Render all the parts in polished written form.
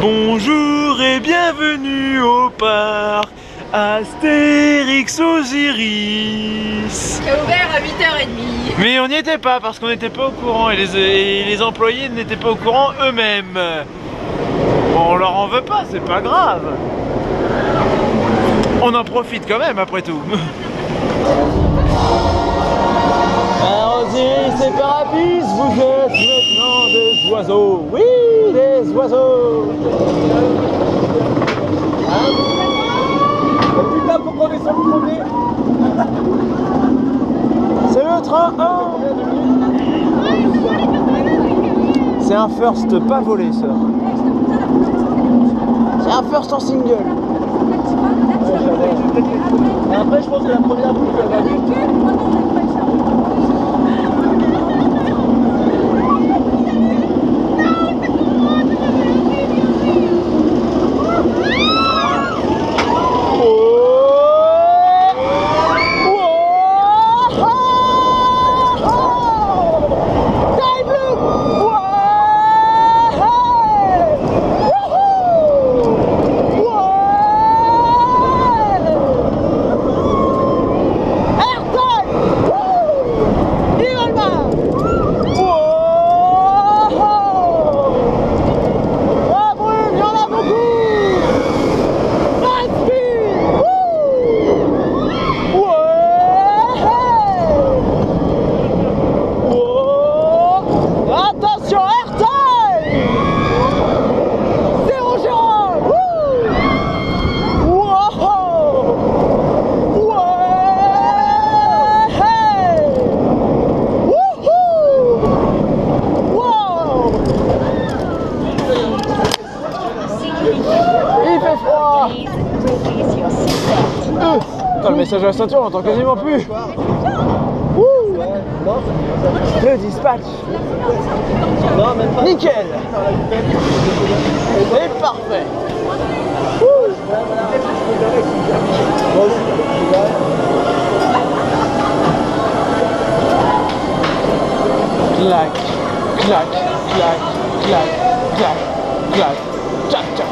Bonjour et bienvenue au parc Astérix Osiris. Qui a ouvert à 8h30. Mais on n'y était pas parce qu'on n'était pas au courant et les employés n'étaient pas au courant eux-mêmes. Bon, on leur en veut pas, c'est pas grave. On en profite quand même après tout. Alors Osiris et Parapis, vous êtes maintenant des oiseaux. Oui, des oiseaux. Putain, pourquoi on est sur le premier? C'est le train 1. C'est un first pas volé ça. C'est un first en single. Et après, je pense que la première boucle, elle va vite. Putain, le message à la ceinture, on n'entend quasiment plus. Le dispatch. Non, même pas. Nickel. C'est parfait. Clac, clac, clac, clac, clac, clac, tchac, tchac.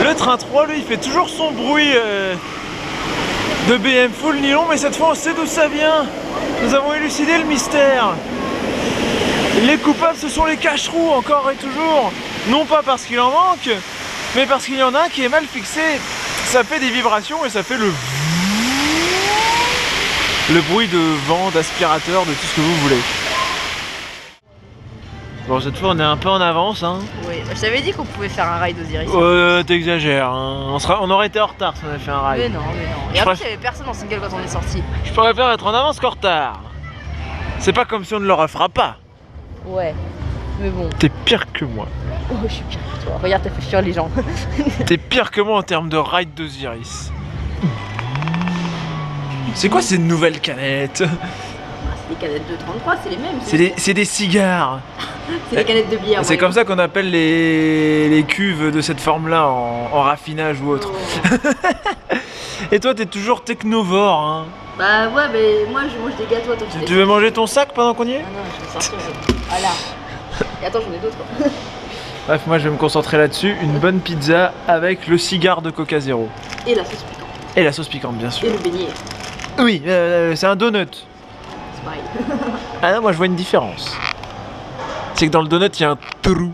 Le train 3, lui, il fait toujours son bruit de BM full nylon, mais cette fois on sait d'où ça vient. Nous avons élucidé le mystère. Les coupables, ce sont les cache-roux, encore et toujours. Non pas parce qu'il en manque, mais parce qu'il y en a un qui est mal fixé. Ça fait des vibrations et ça fait le bruit de vent, d'aspirateur, de tout ce que vous voulez. Bon, cette fois on est un peu en avance, hein. Oui, je t'avais dit qu'on pouvait faire un ride Osiris. T'exagères, hein. On aurait été en retard si on avait fait un ride. Mais non, mais non. Et après, il n'y avait personne en single quand on est sorti. Je préfère être en avance qu'en retard. C'est pas comme si on ne le refera pas. Ouais, mais bon. T'es pire que moi. Oh, je suis pire que toi. Regarde, t'as fait chier les gens. T'es pire que moi en termes de ride d'Osiris. C'est quoi ces nouvelles canettes? C'est des canettes de 33, c'est les mêmes. C'est des cigares. C'est des canettes de bière. C'est comme ça qu'on appelle les cuves de cette forme-là en raffinage ou autre. Oh. Et toi, t'es toujours technovore, hein. Bah ouais, mais moi je mange des gâteaux. Attends, Tu veux manger ton sac pendant qu'on y est? Ah non, je vais sortir. Voilà. Et attends, j'en ai d'autres. Bref, moi je vais me concentrer là-dessus. Une bonne pizza avec le cigare de Coca Zéro. Et la sauce piquante. Et la sauce piquante, bien sûr. Et le beignet. Oui, c'est un donut. C'est pareil. Ah non, moi je vois une différence. C'est que dans le donut, il y a un trou.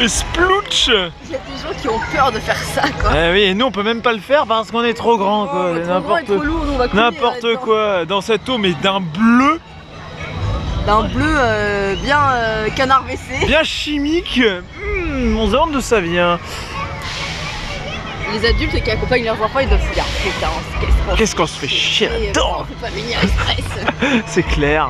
Splouch. Il y a des gens qui ont peur de faire ça, quoi. Eh oui, et nous on peut même pas le faire parce qu'on est trop grand, quoi. N'importe N'importe quoi dans cette eau, mais d'un bleu. d'un bleu bien canard WC. Bien chimique. On se demande d'où ça vient. Les adultes qui accompagnent leurs enfants, ils doivent se dire putain, Qu'est-ce qu'on se fait chier là-dedans? On peut pas Menhir Express. C'est clair.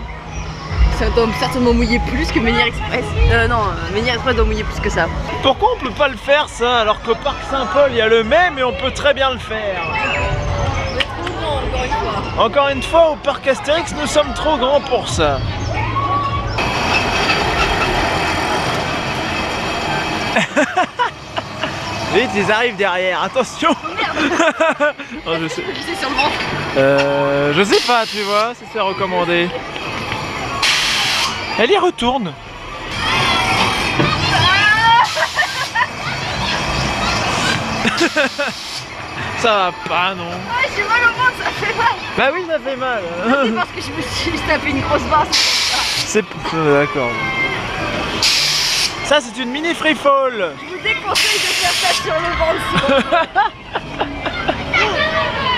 Ça doit certainement mouiller plus que Menhir Express. Non, Menhir Express doit mouiller plus que ça. Pourquoi on peut pas le faire ça alors qu'au parc Saint-Paul il y a le même et on peut très bien le faire? On est trop grand encore une fois. Encore une fois, au parc Astérix, nous sommes trop grands pour ça. Vite, ils arrivent derrière, attention. Oh, je sais. C'est sur le ventre. Je sais pas, tu vois, si c'est recommandé. Elle y retourne. Ça va pas, non? Ouais, j'ai mal au ventre, ça fait mal. Bah oui, ça fait mal. C'est parce que je me suis tapé une grosse barre. C'est... D'accord. Ça, c'est une mini free fall. Je vous déconseille de faire ça sur le ventre.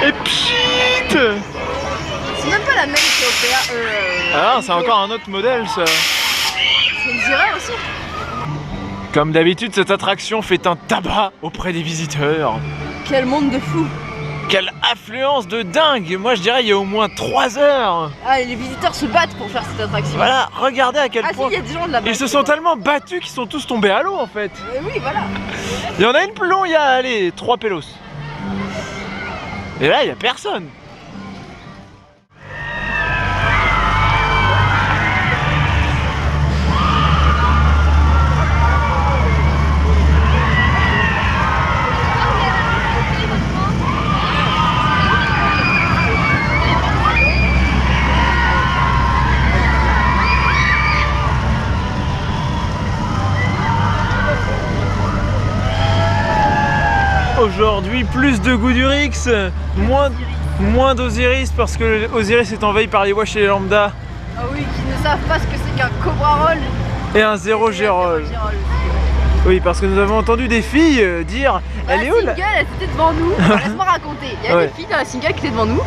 Et pchit. C'est même pas la même que OPA. Ah, c'est encore un autre modèle, ça. C'est une Zira aussi. Comme d'habitude, cette attraction fait un tabac auprès des visiteurs. Quel monde de fou. Quelle affluence de dingue. Moi, je dirais il y a au moins 3 heures. Ah, et les visiteurs se battent pour faire cette attraction. Voilà, regardez à quel Ah si, point... il y a des gens de là-bas. Ils se sont tellement battus qu'ils sont tous tombés à l'eau, en fait. Oui, voilà. Il y en a une plus longue, il y a, allez, 3 pélos. Et là, il n'y a personne. Aujourd'hui, plus de Goudurix, moins d'Osiris parce que Osiris est envahi par les Wash et les Lambda. Ah oui, qui ne savent pas ce que c'est qu'un Cobra Roll. Et un zéro Gérol. Oui, parce que nous avons entendu des filles dire elle est où là? La single, elle était devant nous. Alors, laisse-moi raconter. Il y a Ouais. des filles dans la single qui étaient devant nous.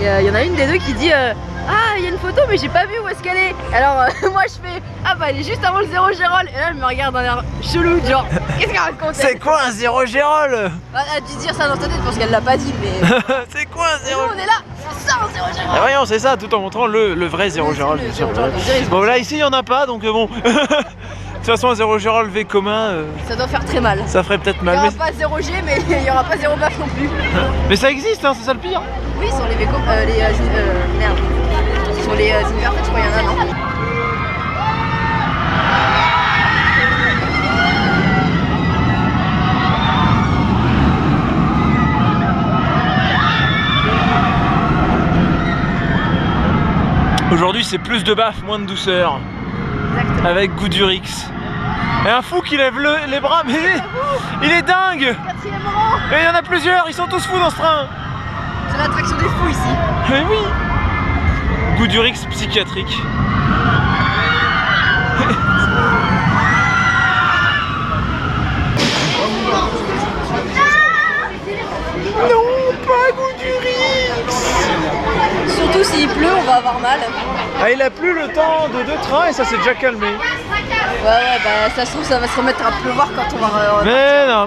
Et il y en a une des deux qui dit ah, il y a une photo, mais j'ai pas vu où est-ce qu'elle est. Alors, moi je fais ah, bah elle est juste avant le zéro Gérol. Et là, elle me regarde d'un air chelou, genre qu'est-ce qu'elle raconte? C'est quoi un zéro Gérol? Elle a dû dire ça dans sa tête parce qu'elle l'a pas dit, mais. C'est quoi un Nous, zéro? on est là, c'est ça un zéro Gérol. Ah, voyons, c'est ça, tout en montrant le vrai zéro Oui, Gérol, c'est le bien sûr. zéro Gérol. Bon, là, ici, il n'y en a pas, donc bon. De toute façon, un zéro Gérol V commun, Ça doit faire très mal. ça ferait peut-être Il mal. n'y aura Mais, pas 0G, mais il n'y aura pas 0 baf non plus. mais ça existe, hein, c'est ça le pire. Oui, sur les Véco, merde. Sur les Inverted, je crois qu'il y en a, non? Aujourd'hui, c'est plus de baf, moins de douceur. Exactement. Avec Goudurix. Et un fou qui lève les bras, mais il est dingue. 4e rang. Et il y en a plusieurs, ils sont tous fous dans ce train. C'est l'attraction des fous ici. Mais oui. Goudurix psychiatrique. Non, pas Goudurix. Surtout s'il pleut, on va avoir mal. Ah, il a plu le temps de 2 trains et ça s'est déjà calmé. Ouais, bah ça se trouve, ça va se remettre à pleuvoir quand on va.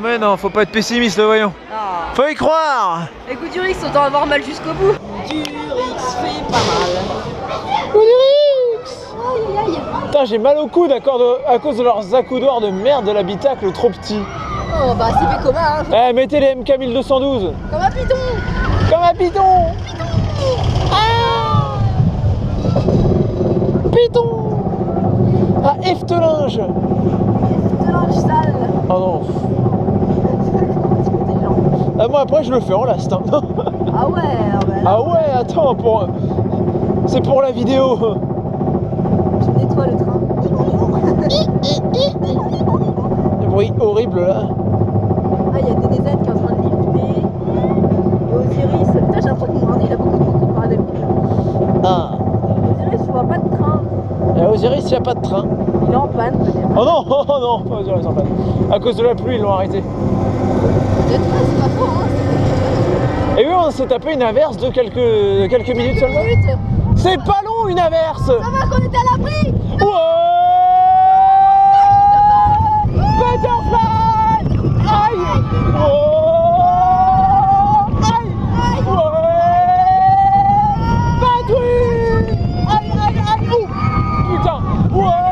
Mais non, faut pas être pessimiste, voyons. Ah. Faut y croire. Les coups du Rix, autant avoir mal jusqu'au bout. Durix fait pas mal. Goudurix. Aïe aïe. Putain, j'ai mal au coude à cause de leurs accoudoirs de merde de l'habitacle trop petits. Oh bah c'est fait commun, hein. Eh, mettez les MK 1212. Comme un python. Comme un python. Python. Ah, eftelinge. De linge sale. Oh non. Ah, moi après je le fais en last. Hein. Ah ouais, Ah ouais, attends, c'est pour la vidéo. je nettoie le train. Le bruit horrible là. Ah, il y a des DZ qui est en train de lifter. Et Osiris, putain, j'ai l'impression que mon ordi il a beaucoup de paradis. Ah. Osiris, je vois pas de train. Et à Osiris, il n'y a pas de train. Il est en panne peut-être. Oh non, oh non, pas Osiris en panne. À cause de la pluie, ils l'ont arrêté. Peut-être pas, c'est pas faux, hein. Et oui, on s'est tapé une inverse de quelques minutes seulement. C'est pas long non, une averse. Ça va qu'on était à l'abri. Ouais. Butterfly. Aïe. Oh. Aïe. Ouais. Batterie. Aïe, aïe, aïe. Ouh. Putain. Ouais.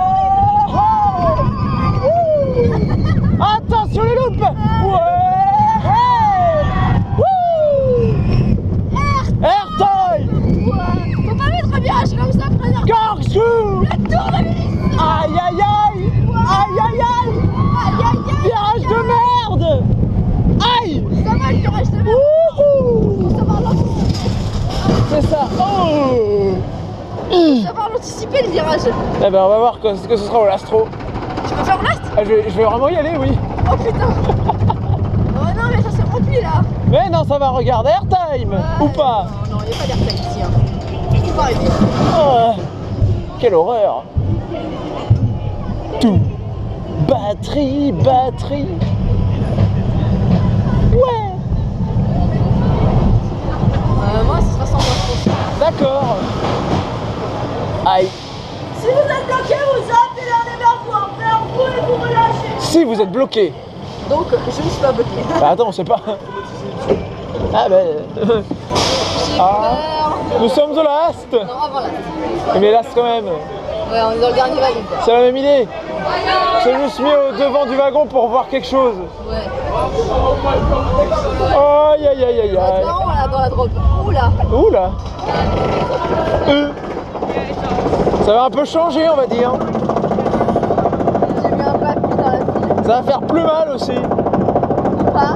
Attention les loupes. Airtoy. Faut pas mettre un virage comme ça, frère. Corkscrew. La tournevis. Aïe aïe aïe. Aïe aïe aïe. Aïe aïe aïe. Virage de merde. Aïe. Ça va le virage de merde. Wouhou. Ça va C'est ça. Oh. Ça va l'anticiper le virage. Eh ben on va voir ce que ce sera au Lastro. Tu peux faire un last? Ah, je vais vraiment y aller, oui. Oh putain. Oh non mais ça s'est rempli là. Mais non, ça va, regarde, Airtime. Ou pas. Non, il n'y a pas d'airtime ici. Hein. Faut pas arrêter. Oh, quelle horreur. Tout. Batterie. Ouais. Moi ce sera sans moi je pense. D'accord. Aïe. Si vous êtes bloqué, vous appelez vers vous, après vous et vous relâchez. Si vous êtes bloqué. Donc je ne suis pas bloqué. Bah attends, on sait pas. Ah ben. J'ai Ah. peur. Nous sommes au last. Non, avant là. Mais last quand même. Ouais, on est dans le dernier wagon quoi. C'est la même idée. J'ai juste mis au devant du wagon pour voir quelque chose. Ouais. Aïe aïe aïe aïe On va être aïe. marrant là dans la drop. Oula. Oula. Ça va un peu changer, on va dire. J'ai mis un papy dans la file. Ça va faire plus mal aussi. Ou pas.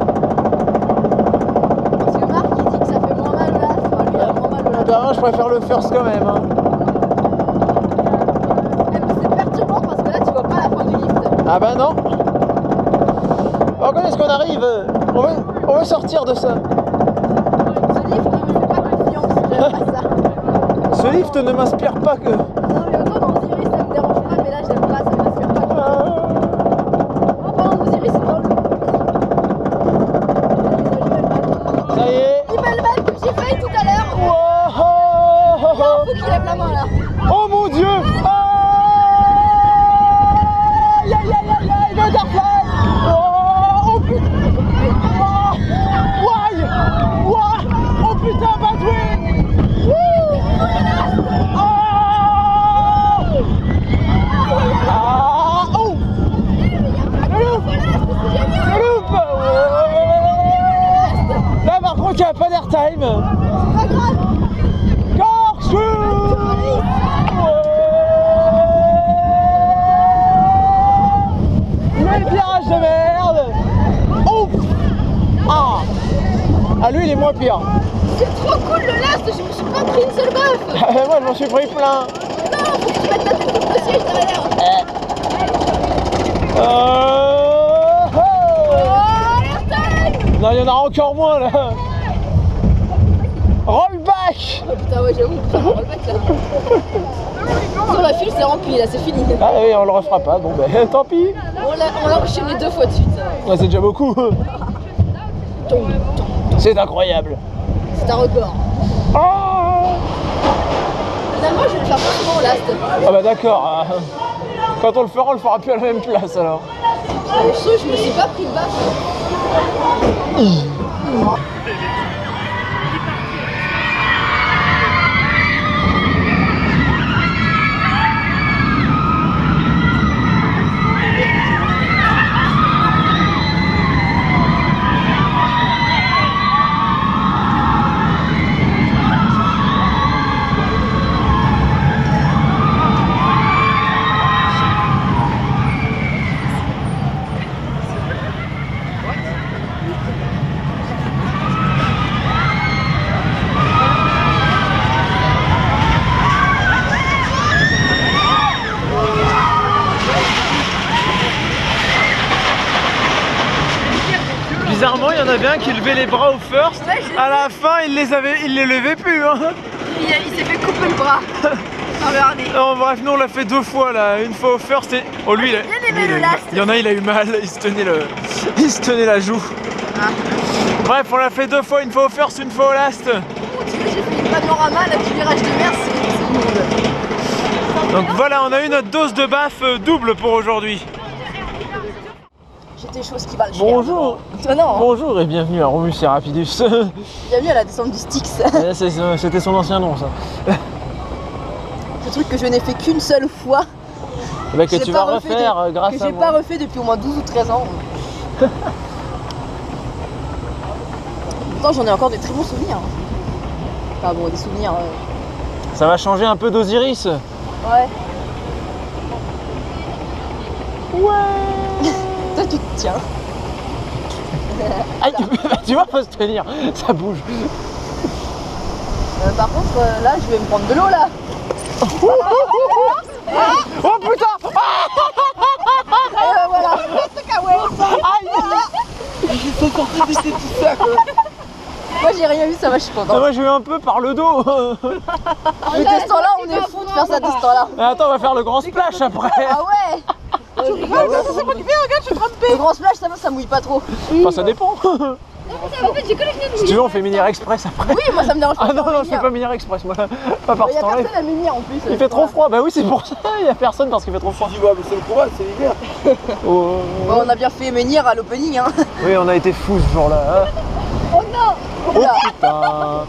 Parce que Marc il dit que ça fait moins mal au last. Enfin, lui il a moins mal au last. Ben, je préfère le first quand même. Hein. C'est perturbant parce que là tu vois pas la fin du lift. Ah bah non. Alors quand est-ce qu'on arrive? On veut sortir de ça. Ce lift ne me fait pas confiance. J'aime pas ça. Ce lift ne m'inspire pas que... Non mais autant dans Osiris ça me dérange pas mais là j'aime pas, ça m'inspire pas. Oh pardon, Osiris c'est drôle. Ça y est. L'email man que j'ai fait tout à l'heure. Wow. Non, faut qu'il lève la main là. Oh mon dieu. Aïe aïe aïe aïe aïe, Butterfly. Oh putain. Why. Oh putain, Batwing. Là par contre il n'y a pas d'airtime. C'est pas grave. Corkscrew. Le virage de merde. Oh. Ah lui il est moins pire. C'est trop cool le last, je me suis pas pris une seule baffe. Moi je m'en suis pris plein. Non, faut que tu mettes ta tête contre le siège derrière. Oh. Oh, airtime. Non, il y en a encore moins là. Rollback. Oh putain, ouais, j'avoue, putain, on va le mettre là. Sur la file, c'est rempli là, c'est fini. Ah oui, on le refera pas, bon ben tant pis. On l'a enchaîné 2 fois de suite. Ouais, c'est déjà beaucoup. Tombe. C'est incroyable. C'est un record. Ah, Finalement, je vais le faire pas souvent au last. ah bah d'accord. Quand on le fera plus à la même place alors. Je suis je me suis pas pris de baffe. Bizarrement, il y en avait un qui levait les bras au first. Ouais, j'ai À la fin, il les levait plus. Hein. Il s'est fait couper le bras. Regardez. Non, bref, nous on l'a fait 2 fois là. Une fois au first et. Oh, lui, J'ai bien aimé le last. Il y en a, il a eu mal. Il se tenait la joue. Ah. Bref, on l'a fait 2 fois. Une fois au first, une fois au last. J'ai fait une panorama, là, petit virage de mer, c'est le monde. Donc voilà, on a eu notre dose de baffe double pour aujourd'hui. J'étais chose qui va le faire. Bonjour. Non. Bonjour et bienvenue à Romus et Rapidus. Bienvenue à la descente du Styx. C'était son ancien nom, ça. Ce truc que je n'ai fait qu'une seule fois. Bah, que tu vas refaire grâce que à j'ai moi. pas refait depuis au moins 12 ou 13 ans. Pourtant j'en ai encore des très bons souvenirs. Enfin bon, des souvenirs. Ça va changer un peu d'Osiris. Ouais. Ouais. Toi tu te tiens. Aïe, tu vois, faut se tenir, ça bouge. Par contre là je vais me prendre de l'eau là. Oh putain. Voilà. Moi j'ai rien vu, ça va, je suis Ah, contente. moi j'ai eu un peu par le dos. Mais de ce temps-là, on est fou de faire ça de ce temps-là. Mais attends, on va faire le grand splash après. Ah ouais. Tu rigoles, c'est moi qui fais, regarde, je suis trompée. Le grand splash, ça va, ça mouille pas trop. Enfin, ça dépend. Si tu veux, on fait Minière Express après. Oui, moi ça me dérange pas. Ah non, non, je fais pas Minière Express, moi. Pas par Il ce y a temps-là. personne à Minière en plus. Il fait trop froid, bah oui, c'est pour ça. Il y a personne parce qu'il fait trop froid. Tu vois, mais c'est le courage, c'est l'hiver. Oh. Bon, on a bien fait Menhir à l'opening, hein. Oui, on a été fous ce jour-là. Hein. Oh non. Oh putain.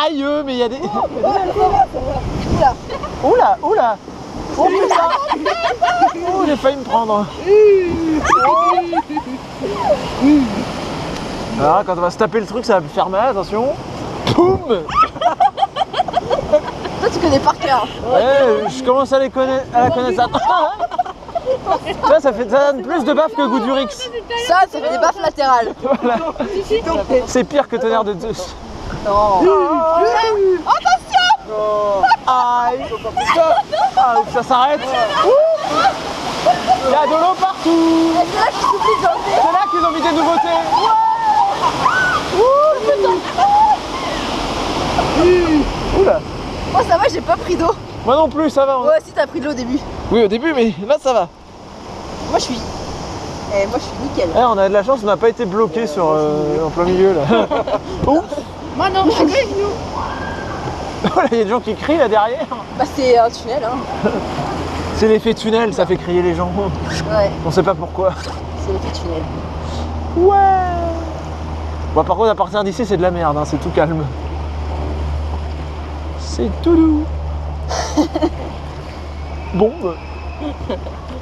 Aïe, mais il y a des. Oula. Oula, oula. Oh putain. Oh, j'ai failli me prendre. Alors, quand on va se taper le truc, ça va me faire mal, attention. Boum. Toi, tu connais par cœur. Ouais, je commence à la connaître. Ça. Tu vois, ça donne plus de baffes que Goudurix. Ça fait des baffes latérales. Voilà. C'est pire que Tonnerre de Zeus. Non. Aïe. Ah, ça s'arrête. Il y a de l'eau partout. Et c'est là qu'ils s'oublient de l'enlever. C'est là qu'ils ont mis des nouveautés. Oula. Moi, ça va, j'ai pas pris d'eau. Moi non plus, ça va. Moi aussi, t'as pris de l'eau au début. Oui, au début, mais là, ça va. Moi, je suis. Eh, moi, je suis nickel. Eh, on a de la chance, on n'a pas été bloqué sur, en plein milieu, là. Ouf. Moi, non, je suis avec nous. Voilà, il y a des gens qui crient là derrière. Bah, c'est un tunnel, hein. C'est l'effet tunnel, ça fait crier les gens. Ouais, On sait pas pourquoi. c'est l'effet tunnel. Ouais. Bon, par contre, à partir d'ici, c'est de la merde, hein, c'est tout calme. C'est tout doux. Bon.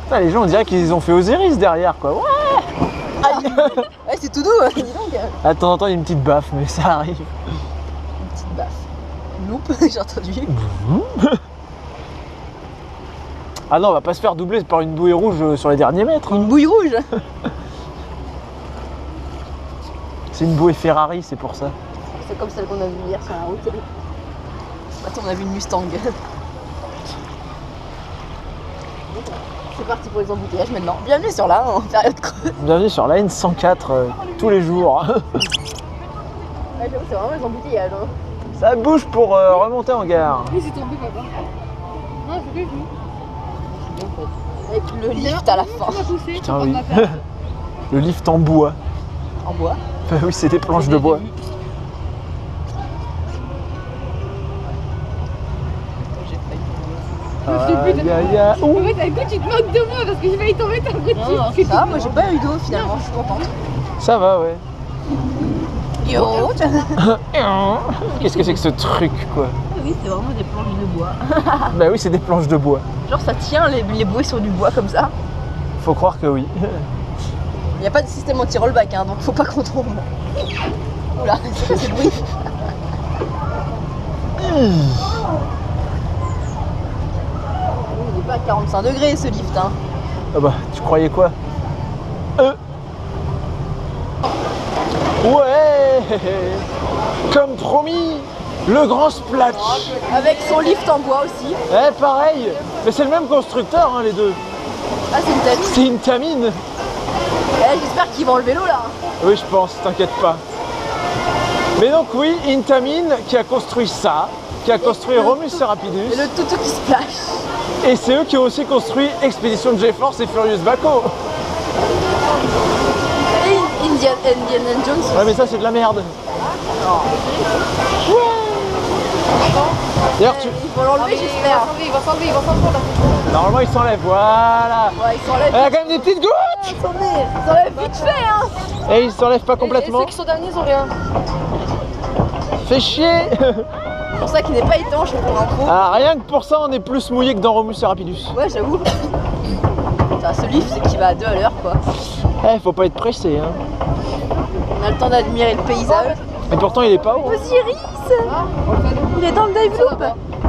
Putain, les gens, on dirait qu'ils ont fait Osiris derrière, quoi. Ouais. Aïe. Ouais, c'est tout doux, dis donc. De temps en temps, il y a une petite baffe, mais ça arrive. Une petite baffe. Loupe, j'ai entendu. Ah non, on va pas se faire doubler par une bouée rouge sur les derniers mètres. Une bouille rouge. C'est une bouée Ferrari, c'est pour ça. C'est comme celle qu'on a vue hier sur la route. Attends, on a vu une Mustang. C'est parti pour les embouteillages maintenant. Bienvenue sur la en période creuse. Bienvenue sur la N104 tous les jours. Ouais, j'avoue, c'est vraiment les embouteillages. Hein. Ça bouge pour remonter en gare. Oui, c'est tombé, papa. Non, c'est pas vu. Avec le lift à la fin. Tu m'as poussé, Putain, tu oui. prends ma place. Le lift en bois. En bois. Bah oui, c'est des planches de bois. Aïe, aïe, aïe. Ouh. En fait, avec toi, tu te moques de moi parce que j'ai failli tomber ta routine. Non, ça va, moi j'ai pas eu d'eau finalement, je suis contente. Ça va, ouais. Yo. Qu'est-ce que c'est que ce truc, quoi? Oui, c'est vraiment des planches de bois. Bah oui, c'est des planches de bois. Genre ça tient les bouées sur du bois comme ça. Faut croire que oui. Il n'y a pas de système anti-rollback, hein, donc faut pas qu'on tombe. Oula, c'est quoi ce bruit? Il n'est pas à 45 degrés ce lift, hein. Ah bah, tu croyais quoi? Ouais. Comme promis, le grand splash. Avec son lift en bois aussi. Eh, pareil. Mais c'est le même constructeur, hein, les deux. Ah, c'est une tamine. C'est une tamine. Eh, j'espère qu'ils vont enlever l'eau là. Oui, je pense, t'inquiète pas. Mais donc oui, Intamin qui a construit ça, qui a construit Romus et Rapidus. Et le toutou qui splash. Et c'est eux qui ont aussi construit Expédition GeForce et Furious Baco. Et Indiana Jones. Ouais, mais ça c'est de la merde. D'ailleurs, Ils vont l'enlever, j'espère. Il va s'enlever là. normalement, il s'enlève. Voilà. Ouais, ils s'enlèvent. Il y a quand même des petites gouttes. Ils s'enlèvent vite fait, hein. Et il s'enlève pas complètement. Et ceux qui sont derniers, ils ont rien. Fait chier. C'est pour ça qu'il n'est pas étanche pour info. Ah, rien que pour ça, on est plus mouillé que dans Romus et Rapidus. Ouais, j'avoue. Putain, ce livre, c'est qu'il va à 2 à l'heure, quoi. Eh, faut pas être pressé, hein. On a le temps d'admirer le paysage. Et pourtant, il est pas haut. Osiris, il est dans le dive loop.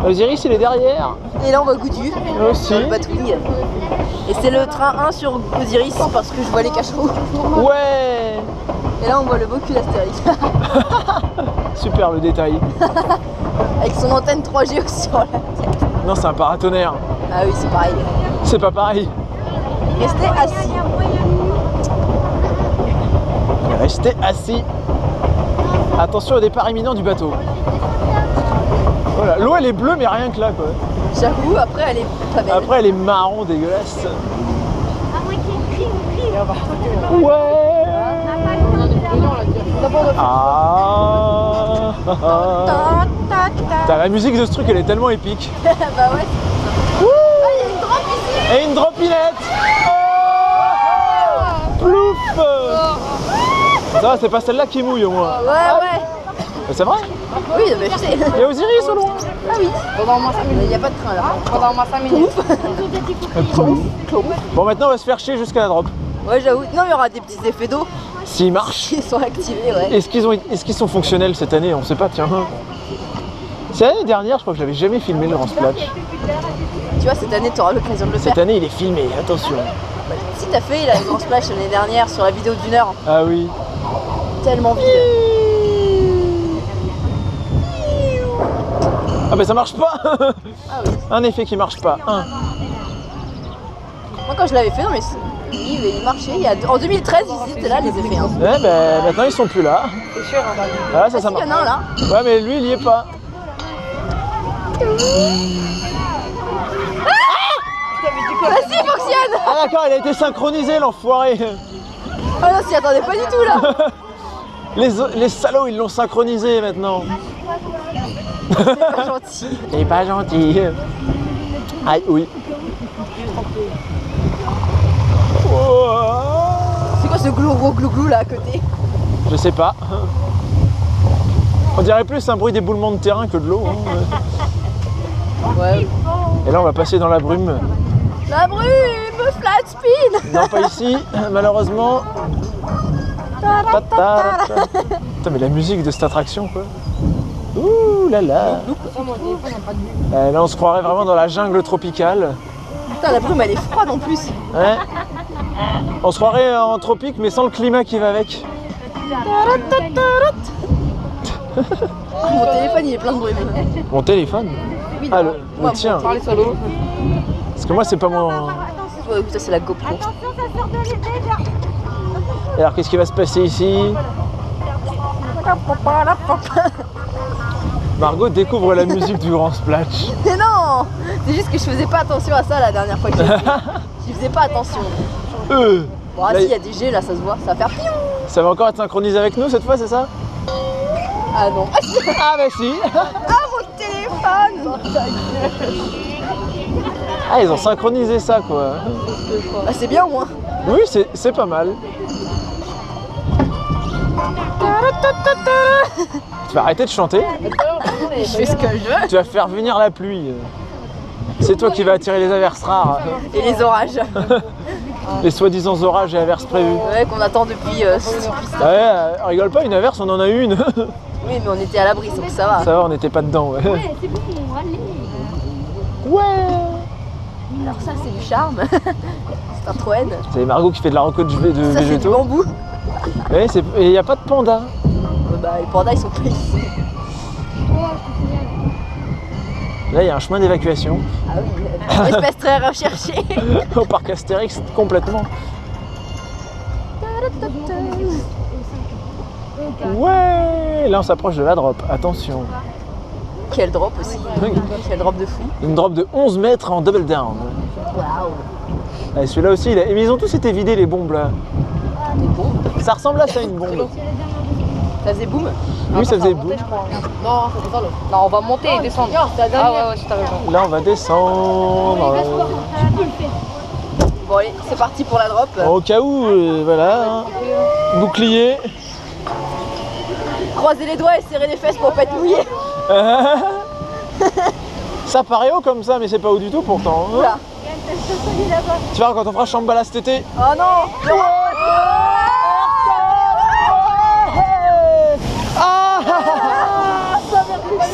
Osiris, il est derrière. Et là, on va Goudu, Aussi. dans le Batwing. Et c'est le train 1 sur Osiris parce que je vois les cacherots. Ouais. Et là, on voit le Bocul Astérix. Super le détail. Avec son antenne 3G aussi sur la tête. Non, c'est un paratonnerre. Ah oui, c'est pareil. C'est pas pareil. Restez assis. Restez assis. Attention au départ imminent du bateau. Voilà, l'eau elle est bleue mais rien que là quoi. J'avoue, après, elle est pas belle. Après elle est marron dégueulasse. Ouais. Ah. Putain, la musique de ce truc elle est tellement épique. Bah ouais. Ah, il y a une drop ici. Et une dropinette. Oh plouf. Ça va, c'est pas celle-là qui mouille au moins. Ouais. C'est vrai. Oui, mais je sais. Il y a Osiris au loin. Ah oui. Pendant au moins 5 minutes. Il n'y a pas de train là. Pendant au moins 5 minutes. Bon maintenant on va se faire chier jusqu'à la drop. Ouais, j'avoue. Non, mais il y aura des petits effets d'eau S'il marche. qui sont activés, ouais. Est-ce qu'ils sont fonctionnels cette année? On sait pas, tiens. C'est l'année dernière, je crois que j'avais jamais filmé le Grand Splash. Tu vois, cette année, tu auras l'occasion de le faire. Cette année, il est filmé, attention. Si t'as fait la Grand Splash l'année dernière sur la vidéo d'1 heure, Ah oui. tellement vide. Ah bah ça marche pas. Ah oui. Un effet qui marche pas. Un. Moi, quand je l'avais fait, non, mais il marchait. En 2013, ils étaient là, les effets. Hein. Ouais, bah maintenant ils sont plus là. C'est sûr. Voilà, ça, Ah, ça si, il y marche. en a un là. Ouais, mais lui, il y est pas. Ah si, il fonctionne. Ah d'accord, il a été synchronisé, l'enfoiré. Ah non, s'y attendait pas du tout là. Les salauds, ils l'ont synchronisé maintenant. C'est pas gentil. C'est pas gentil. Aïe, oui. Oh. C'est quoi ce glou là à côté? Je sais pas. On dirait plus un bruit d'éboulement de terrain que de l'eau. Hein. Ouais. Et là, on va passer dans la brume. La brume, flat spin. Non, pas ici, malheureusement. Putain, mais la musique de cette attraction, quoi. Ouh là là. Là, on se croirait vraiment dans la jungle tropicale. Putain, la brume elle est froide en plus. Ouais. On se croirait en tropique, mais sans le climat qui va avec. Mon téléphone il est plein de brume. Mon téléphone. Oui, Ah, non. le tien. Parlez solo. Parce que moi, c'est pas mon. Ouais, ça c'est la GoPro. Et alors, qu'est-ce qui va se passer ici? Margot découvre la musique du Grand Splash. Mais non, c'est juste que je faisais pas attention à ça la dernière fois que j'ai fait. Je faisais pas attention. Bon, ah, Là, si, il y a des G là, ça se voit, ça va faire piou. Ça va encore être synchronisé avec nous cette fois, c'est ça? Ah non. Ah bah si. Ah mon téléphone. Ah, ils ont synchronisé ça, quoi. Bah, c'est bien au moins. Oui, c'est pas mal. Tu vas arrêter de chanter? Je fais ce que je veux. Tu vas faire venir la pluie. C'est toi qui vas attirer les averses rares. Et les orages. Les soi-disant orages et averses prévus. Ouais, qu'on attend depuis Ah ouais, rigole pas, une averse, on en a eu une. Oui, mais on était à l'abri, donc ça va. Ça va, on n'était pas dedans. Ouais. C'est bon, allez. Ouais. Alors ça, c'est du charme. C'est un troène. C'est Margot qui fait de la reco de Ça, c'est du végétaux. bambou. Ouais, et il n'y a pas de panda. Bah, les pandas, ils sont pas ici. Là, il y a un chemin d'évacuation. Ah oui, une espèce très recherchée. Au parc Astérix, complètement. Ouais. Là, on s'approche de la drop. Attention. Quel drop aussi. Quel drop de fou. Une drop de 11 mètres en double down. Waouh. Ah, celui-là aussi, mais ils ont tous été vidés, les bombes là. Des bombes. Ça ressemble à ça, une bombe. Ça faisait boum. Oui, ça faisait boum. Non, ça descend. Non, on va monter et descendre. Ah ouais, t'as raison. Là, on va descendre. Bon allez, c'est parti pour la drop. Au cas où, voilà. Bouclier. Croisez les doigts et serrez les fesses pour pas être mouillé. Ça paraît haut comme ça, mais c'est pas haut du tout pourtant. Hein. Voilà. Tu vois, quand on fera Shambhala cet été. Oh non. Ah,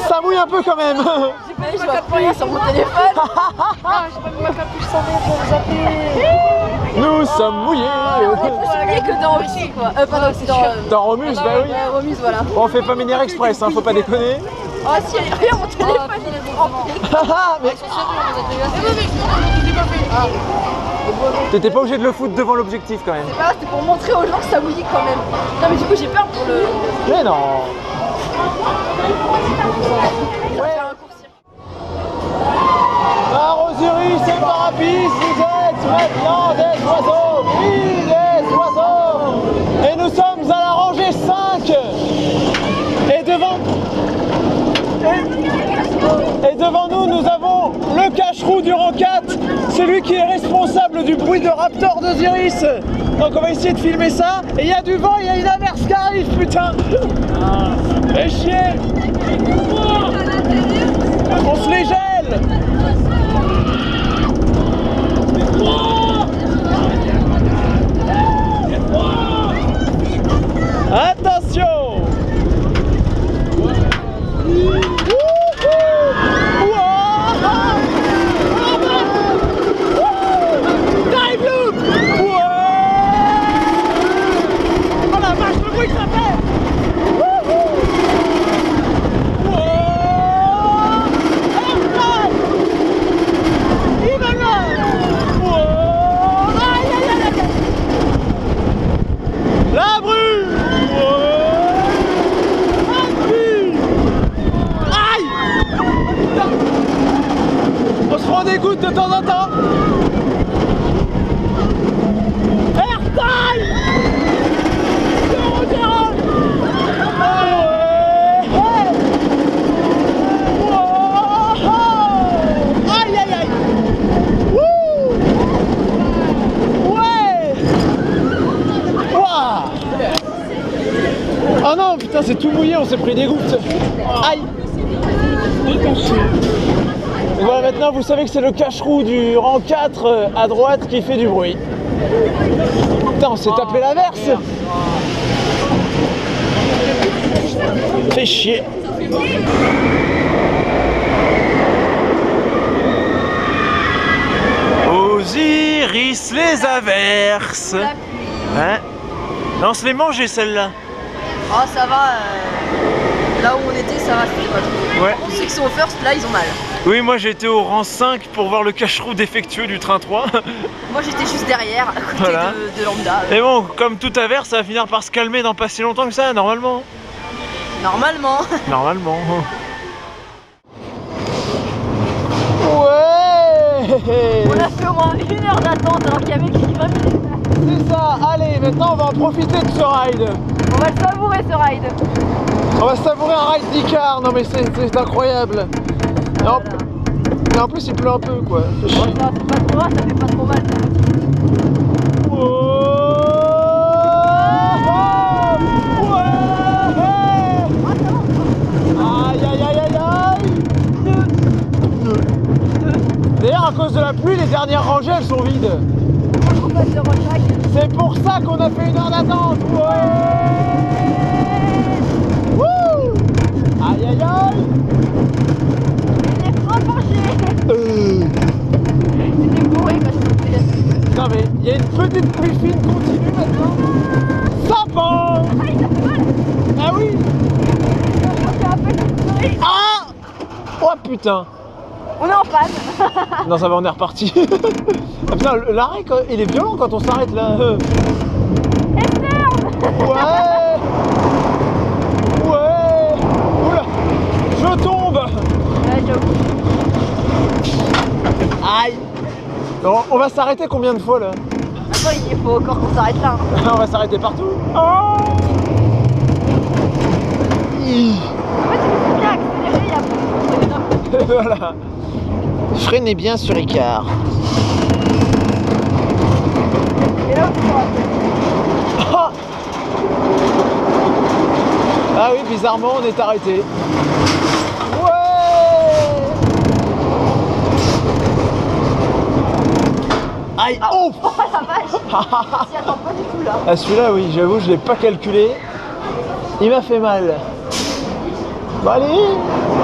ça mouille un peu quand même. Je vois plus sur mon téléphone. Ah, j'ai pas mis ma capuche sans verre pour vous appeler. Nous sommes mouillés. On est plus mouillés que dans Russie quoi. Pardon, c'est Dans Romus, bah oui. Remise, voilà. Bon, on fait pas Minière Express, hein, faut pas déconner. Oh si, regarde mon téléphone, il est trempé. Mais t'étais pas obligé de le foutre devant l'objectif quand même. Voilà, c'était pour montrer aux gens que ça mouillait quand même. Non mais du coup j'ai peur pour le... Mais non. Ouais. Osiris et Parapis, vous êtes maintenant des oiseaux. Oui, des oiseaux. Et nous sommes à la rangée 5. Et devant nous, nous avons le cache-roue du rang 4, celui qui est responsable du bruit de Raptor d'Osiris. Donc on va essayer de filmer ça. Et il y a du vent, il y a une averse qui arrive, putain. Fais chier. On se les gèle. Attention. La brûle. Aïe. On se prend des gouttes de temps en temps. Airtime. Aïe aïe aïe. Wouh. Ouais. Waouh. Oh non, putain, c'est tout mouillé, on s'est pris des gouttes. Aïe. Et voilà, maintenant vous savez que c'est le cache-roue du rang 4 à droite qui fait du bruit. Putain, on s'est tapé l'averse. Fait chier. Osiris les averses. Hein? Non, on se les mangeait celle-là. Oh ça va, là où on était ça va, c'était pas trop. Ouais. Ceux qui sont au first là ils ont mal. Oui, moi j'étais au rang 5 pour voir le cache-roue défectueux du train 3. Moi j'étais juste derrière, à côté Voilà. de lambda. Et bon, comme toute averse, ça va finir par se calmer dans pas si longtemps que ça, normalement. Normalement. Normalement. Ouais. On a fait au moins 1 heure d'attente alors qu'il y avait que 20 minutes. C'est ça, allez, maintenant on va en profiter de ce ride. On va le savourer ce ride. On va savourer un ride d'Icar, non mais c'est incroyable. Non, mais en plus il pleut un peu quoi. Fait chier. Ça fait pas trop mal, ça fait pas trop mal. Aïe aïe aïe aïe aïe. D'ailleurs à cause de la pluie, les dernières rangées elles sont vides. C'est pour ça qu'on a fait 1 heure d'attente. Wouh. Aïe aïe aïe. C'était bourré quand je suis. Non mais il y a une petite pluie fine continue maintenant. Sapin. Ah oui. Ah. Oh putain. On est en panne. Non ça va, on est reparti. Ah putain, l'arrêt il est violent quand on s'arrête là. Ouais. Ouais. Oula. Je tombe. Ouais, j'avoue. Aïe. Non, on va s'arrêter combien de fois là? Attends, il faut encore qu'on s'arrête là. On va s'arrêter partout. Oh. En fait, il faut bien accélérer et après. Voilà. Freinez bien sur écart. Et là, Ah, ah oui, bizarrement, on est arrêté. Ouais. Aïe. Oh. oh la vache. S'y attend pas du tout là. Ah, celui-là, oui, j'avoue, je l'ai pas calculé. Il m'a fait mal. Bon, allez,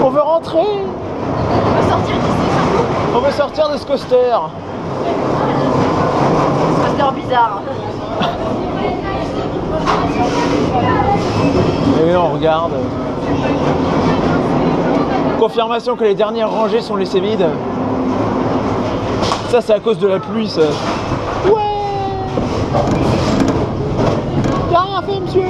on veut rentrer. On va sortir d'ici, surtout. On veut sortir de ce coaster. Ce coaster bizarre. Et là, on regarde. Confirmation que les dernières rangées sont laissées vides. Ça, c'est à cause de la pluie, ça. Ouais. Y'a rien fait, monsieur.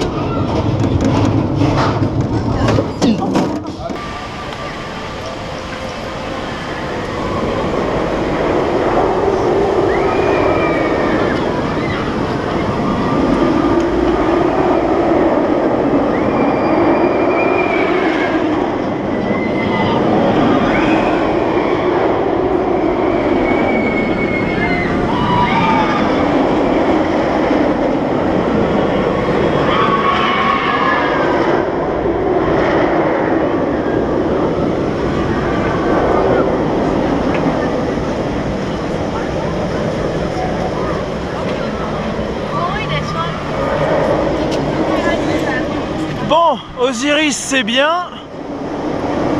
Bon, Osiris c'est bien,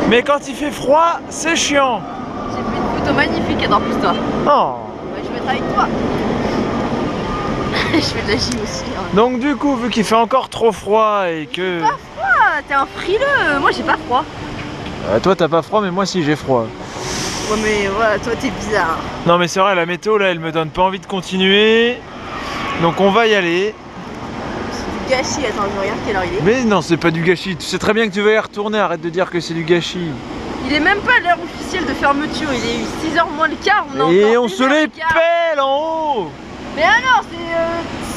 mais quand il fait froid, c'est chiant. J'ai fait une photo magnifique, adore-plus toi. Oh. Ouais, je vais être avec toi. Je fais de la gym aussi. Hein. Donc du coup, vu qu'il fait encore trop froid et que... Pas froid, t'es un frileux. Moi j'ai pas froid. toi t'as pas froid, mais moi si j'ai froid. Ouais mais voilà, toi t'es bizarre. Non mais c'est vrai, la météo là, elle me donne pas envie de continuer. Donc on va y aller. C'est du gâchis, attends, je regarde quelle heure il est. Mais non, c'est pas du gâchis. Tu sais très bien que tu vas y retourner, arrête de dire que c'est du gâchis. Il est même pas l'heure officielle de fermeture, il est 6h moins le quart, on a Et encore on une se heure les et quart. pèle en haut. Mais alors,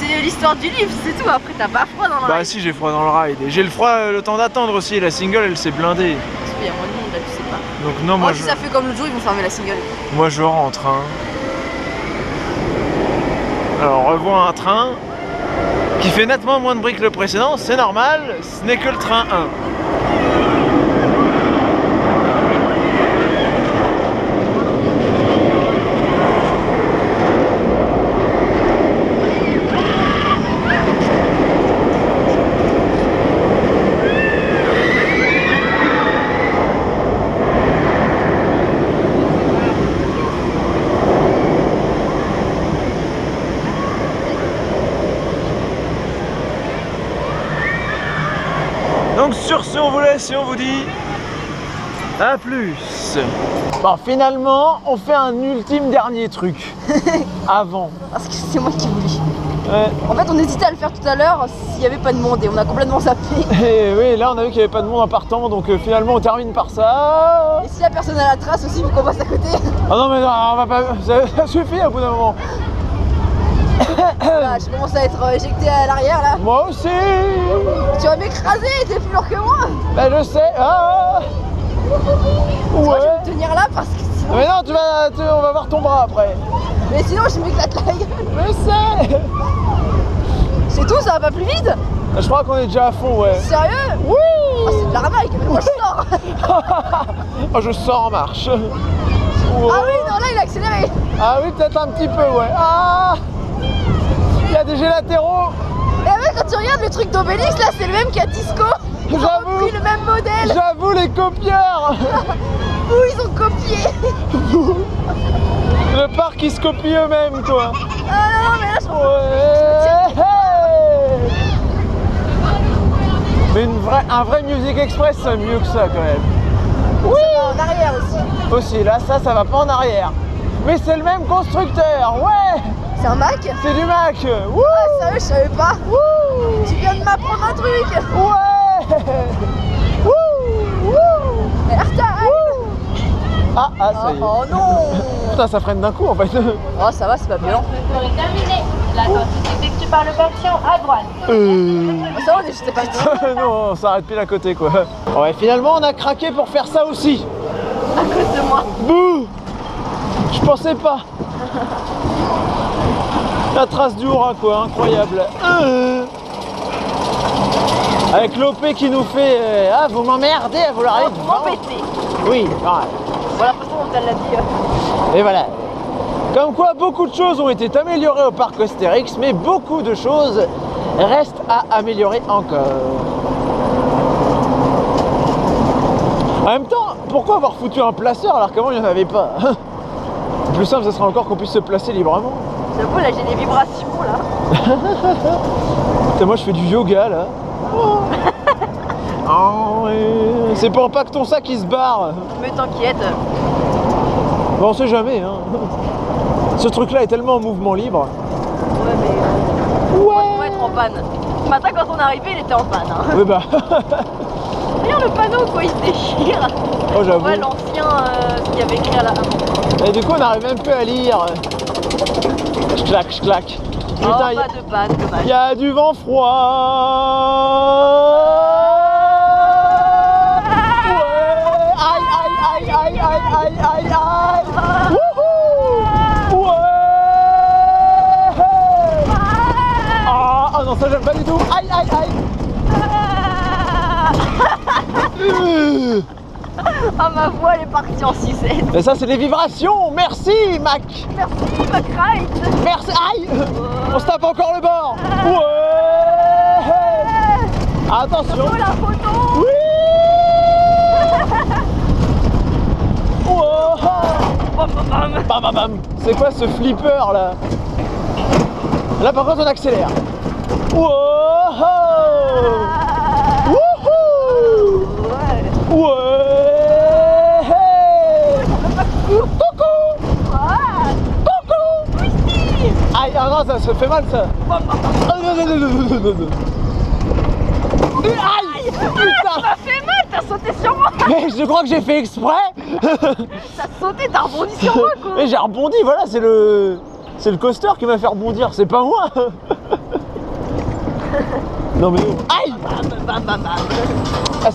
c'est l'histoire du livre, c'est tout. Après, t'as pas froid dans le Bah ride. si, j'ai froid dans le ride. Et j'ai le froid le temps d'attendre aussi. La single, elle s'est blindée. Parce qu'il y a moins de monde là, tu sais pas. Donc non, Moi, moi, si je... ça fait comme le jour, ils vont fermer la single. moi je rentre. Hein. Alors on revoit un train qui fait nettement moins de bruit que le précédent. C'est normal, ce n'est que le train 1. Donc sur ce, on vous laisse et on vous dit à plus. Bon, finalement, on fait un ultime dernier truc. Avant. Parce que c'est moi qui voulais. Ouais. En fait, on hésitait à le faire tout à l'heure s'il n'y avait pas de monde et on a complètement zappé. Et oui, là on a vu qu'il n'y avait pas de monde en partant, donc finalement on termine par ça. Et si la personne a la trace aussi, vu qu'on passe à côté. Ah non mais non, on va pas. Ça suffit à bout d'un moment. Là, je commence à être éjecté à l'arrière là. Moi aussi. Tu vas m'écraser, t'es plus lourd que moi. Bah je sais. Ah. Moi, Ouais. je vais me tenir là parce que sinon. Mais non, on va voir ton bras après. Mais sinon, je m'éclate la gueule. Je sais. C'est tout, ça va pas plus vite. Je crois qu'on est déjà à fond, ouais. Sérieux? Oui. Oh, c'est de l'arnaque, mais moi je sors. Oh, je sors en marche. Ouais. Ah oui, non, là il a accéléré. Ah oui, peut-être un petit peu, ouais. Ah. Il y a des jets latéraux. Et ouais, quand tu regardes le truc d'Obélix, là c'est le même qu'à Disco. Ils ont J'avoue. repris le même modèle. J'avoue, les copieurs. Où ils ont copié. Le parc, ils se copient eux-mêmes, quoi. Ah non, non, mais là je Ouais. Hey. Mais un vrai Music Express, c'est mieux que ça, quand même. Oui. En arrière aussi. Aussi, là, ça va pas en arrière. Mais c'est le même constructeur, ouais. C'est un Mac? C'est du Mac. Wouh. Ah sérieux, je savais pas. Wouh. Tu viens de m'apprendre un truc. Ouais. Wouh. Wouh. AirTag. Ah, ça y est. Oh non. Putain, ça freine d'un coup, en fait. Oh ça va, c'est pas violent. Terminé. La quantité que tu par le bâtiment à droite. Ça va, j'étais pas dedans. Non, on s'arrête pile à côté quoi. Ouais, finalement on a craqué pour faire ça aussi. À cause de moi. Bouh! Je pensais pas. La trace du Haut-Rhin quoi, incroyable. Avec l'OP qui nous fait ah vous m'emmerdez à vouloir aller devant. M'embêter. Oui, ouais. Voilà la façon dont elle l'a dit. Et voilà. Comme quoi beaucoup de choses ont été améliorées au parc Astérix, mais beaucoup de choses restent à améliorer encore. En même temps, pourquoi avoir foutu un placeur alors qu'avant il n'y en avait pas? Le plus simple, ce serait encore qu'on puisse se placer librement. J'avoue, là j'ai des vibrations là. Putain, moi je fais du yoga là. Oh, ouais. C'est pour pas que ton sac il se barre. Mais t'inquiète. Bon, on sait jamais hein. Ce truc là est tellement en mouvement libre. Ouais, mais. On va être en panne. Ce matin, quand on est arrivé, il était en panne. Hein. Oui bah. Regarde le panneau, quoi, il se déchire. Oh, j'avoue. Ouais, l'ancien, ce qu'il y avait écrit à la main. Et du coup on n'arrive même plus à lire. Je claque, je claque. Oh, Putain, pas de panne, dommage. il y a du vent froid. Ouais. Aïe, aïe, aïe, aïe, aïe, aïe, aïe, aïe. Wouhou. Ouais. Ah non, ça j'aime pas du tout. Aïe, aïe, aïe. Ah, ma voix, elle est partie en 6-7. Mais ça c'est les vibrations. Merci Mac. Merci, McRite. Merci. Aïe. On se tape encore le bord. Ouais. Attention. Oh, la photo. Oui. Wow. Bam, bam, bam. Bam bam bam. C'est quoi ce flipper là? Là par contre on accélère. Wow. Wouhou. Ouais. Ouais. Coucou. Ah. Coucou. Aïe, ah non, ça se fait mal ça. Bam, bam, bam. Ah, non, non, non, non, non, non, non. Aïe. Putain. Ça fait mal, t'as sauté sur moi. Mais je crois que j'ai fait exprès. T'as sauté, t'as rebondi sur moi, quoi. Mais j'ai rebondi, voilà, c'est le coaster qui m'a fait rebondir, c'est pas moi. Non mais oh. Aïe. Bam, bam, bam, bam. Ah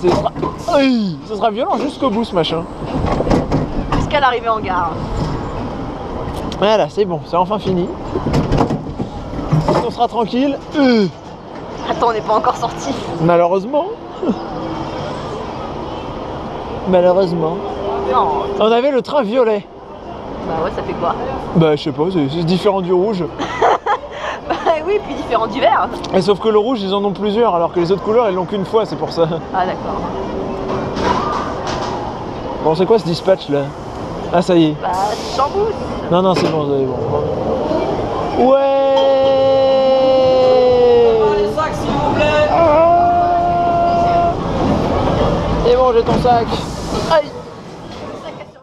aïe. Ce sera violent jusqu'au bout ce machin. Jusqu'à l'arrivée en gare. Voilà, c'est bon, c'est enfin fini. On sera tranquille. Attends, on n'est pas encore sorti. Malheureusement. Malheureusement. Non. On avait le train violet. Bah ouais, ça fait quoi? Bah je sais pas, c'est différent du rouge. Bah oui, puis différent du vert. Et sauf que le rouge ils en ont plusieurs alors que les autres couleurs ils l'ont qu'une fois, c'est pour ça. Ah d'accord. Bon c'est quoi ce dispatch là? Ah ça y est. Bah chambousse. Non non c'est bon, c'est bon. Ouais. Les sacs s'il vous plaît. Et bon j'ai ton sac. Aïe.